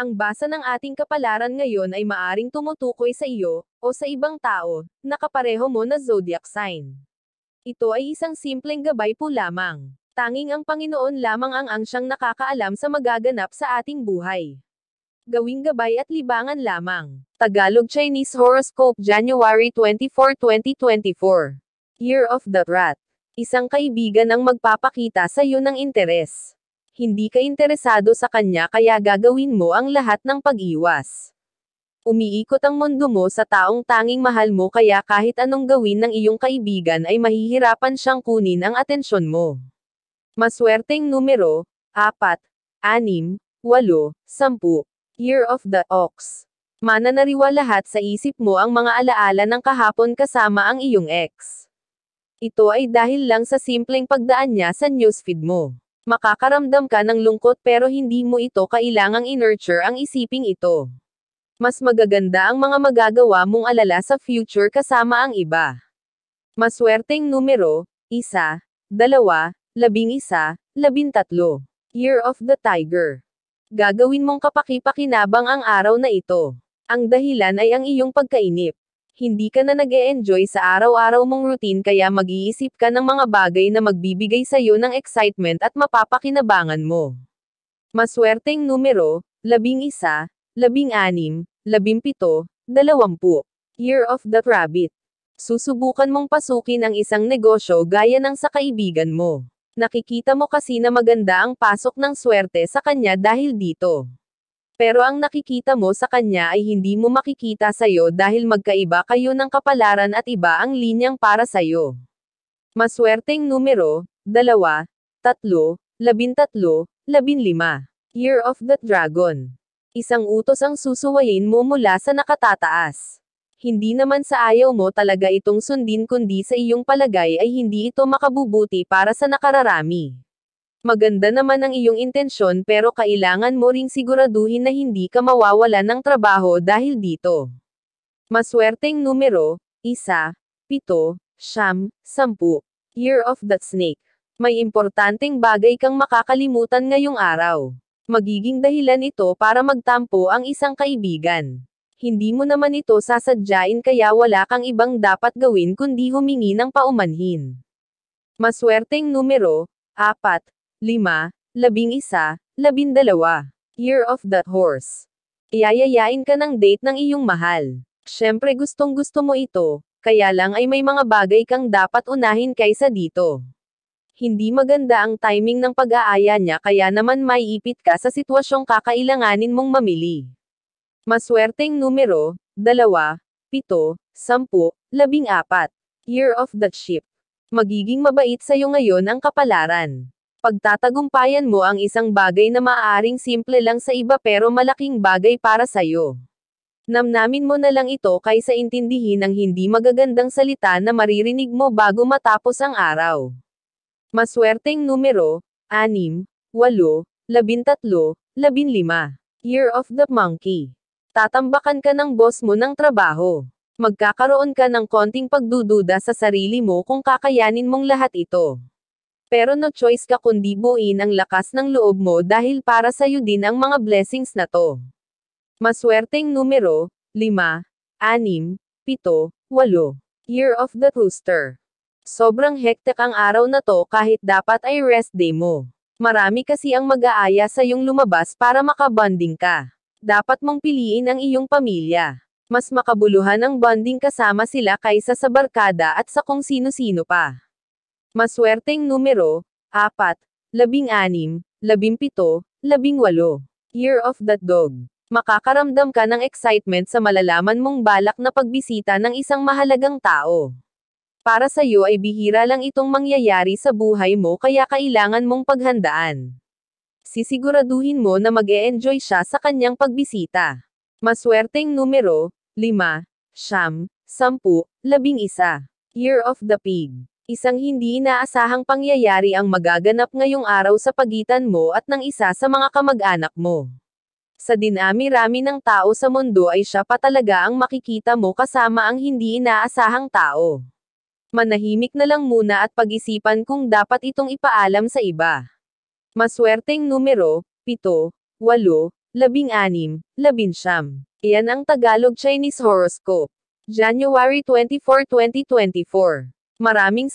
Ang basa ng ating kapalaran ngayon ay maaring tumutukoy sa iyo, o sa ibang tao, na kapareho mo na zodiac sign. Ito ay isang simpleng gabay po lamang. Tanging ang Panginoon lamang ang siyang nakakaalam sa magaganap sa ating buhay. Gawing gabay at libangan lamang. Tagalog Chinese Horoscope January 24, 2024. Year of the Rat. Isang kaibigan ang magpapakita sa iyo ng interes. Hindi ka interesado sa kanya kaya gagawin mo ang lahat ng pag-iwas. Umiikot ang mundo mo sa taong tanging mahal mo kaya kahit anong gawin ng iyong kaibigan ay mahihirapan siyang kunin ang atensyon mo. Maswerteng numero, 4, 6, 8, 10. Year of the Ox. Mananariwa lahat sa isip mo ang mga alaala ng kahapon kasama ang iyong ex. Ito ay dahil lang sa simpleng pagdaan niya sa newsfeed mo. Makakaramdam ka ng lungkot pero hindi mo ito kailangang i-nurture ang isiping ito. Mas magaganda ang mga magagawa mong alala sa future kasama ang iba. Maswerteng numero, 1, 2, 11, 13. Year of the Tiger. Gagawin mong kapaki-pakinabang ang araw na ito. Ang dahilan ay ang iyong pagkainip. Hindi ka na nag-e-enjoy sa araw-araw mong routine kaya mag-iisip ka ng mga bagay na magbibigay sa iyo ng excitement at mapapakinabangan mo. Maswerteng numero, 11, 16, 17, 20. Year of the Rabbit. Susubukan mong pasukin ang isang negosyo gaya ng sa kaibigan mo. Nakikita mo kasi na maganda ang pasok ng swerte sa kanya dahil dito. Pero ang nakikita mo sa kanya ay hindi mo makikita sa'yo dahil magkaiba kayo ng kapalaran at iba ang linyang para sa'yo. Maswerteng numero, 2, 3, 13, 15. Year of the Dragon. Isang utos ang susuwayin mo mula sa nakatataas. Hindi naman sa ayaw mo talaga itong sundin kundi sa iyong palagay ay hindi ito makabubuti para sa nakararami. Maganda naman ang iyong intensyon pero kailangan mo ring siguraduhin na hindi ka mawawalan ng trabaho dahil dito. Maswerteng numero, 1, 7, 9, 10. Year of the Snake. May importanteng bagay kang makakalimutan ngayong araw. Magiging dahilan ito para magtampo ang isang kaibigan. Hindi mo naman ito sasadyain kaya wala kang ibang dapat gawin kundi humingi ng paumanhin. Maswerteng numero, 4, 5, 11, 12. Year of the Horse. Iayayain ka ng date ng iyong mahal. Siyempre gustong gusto mo ito, kaya lang ay may mga bagay kang dapat unahin kaysa dito. Hindi maganda ang timing ng pag-aaya niya kaya naman maiipit ka sa sitwasyong kakailanganin mong mamili. Maswerteng numero, 2, 7, 10, 14. Year of the Sheep. Magiging mabait sa'yo ngayon ang kapalaran. Pagtatagumpayan mo ang isang bagay na maaaring simple lang sa iba pero malaking bagay para sa'yo. Namnamin mo na lang ito kaysa intindihin ang hindi magagandang salita na maririnig mo bago matapos ang araw. Maswerteng numero, 6, 8, 13, 15. Year of the Monkey. Tatambakan ka ng boss mo ng trabaho. Magkakaroon ka ng konting pagdududa sa sarili mo kung kakayanin mong lahat ito. Pero no choice ka kundi buuin ang lakas ng loob mo dahil para sa'yo din ang mga blessings na to. Maswerteng numero, 5, 6, 7, 8. Year of the Rooster. Sobrang hektik ang araw na to kahit dapat ay rest day mo. Marami kasi ang mag-aaya sa iyong lumabas para makabonding ka. Dapat mong piliin ang iyong pamilya. Mas makabuluhan ang bonding kasama sila kaysa sa barkada at sa kung sino-sino pa. Maswerteng numero, 4, 16, 17, 18. Year of the Dog. Makakaramdam ka ng excitement sa malalaman mong balak na pagbisita ng isang mahalagang tao. Para sa iyo ay bihira lang itong mangyayari sa buhay mo kaya kailangan mong paghandaan. Sisiguraduhin mo na mag-e-enjoy siya sa kanyang pagbisita. Maswerteng numero, 5, 9, 10, 11. Year of the Pig. Isang hindi inaasahang pangyayari ang magaganap ngayong araw sa pagitan mo at ng isa sa mga kamag-anak mo. Sa dinami-rami ng tao sa mundo ay siya pa talaga ang makikita mo kasama ang hindi inaasahang tao. Manahimik na lang muna at pag-isipan kung dapat itong ipaalam sa iba. Maswerteng numero, 7, 8, 16, 19. Iyan ang Tagalog Chinese horoscope. January 24, 2024. Maraming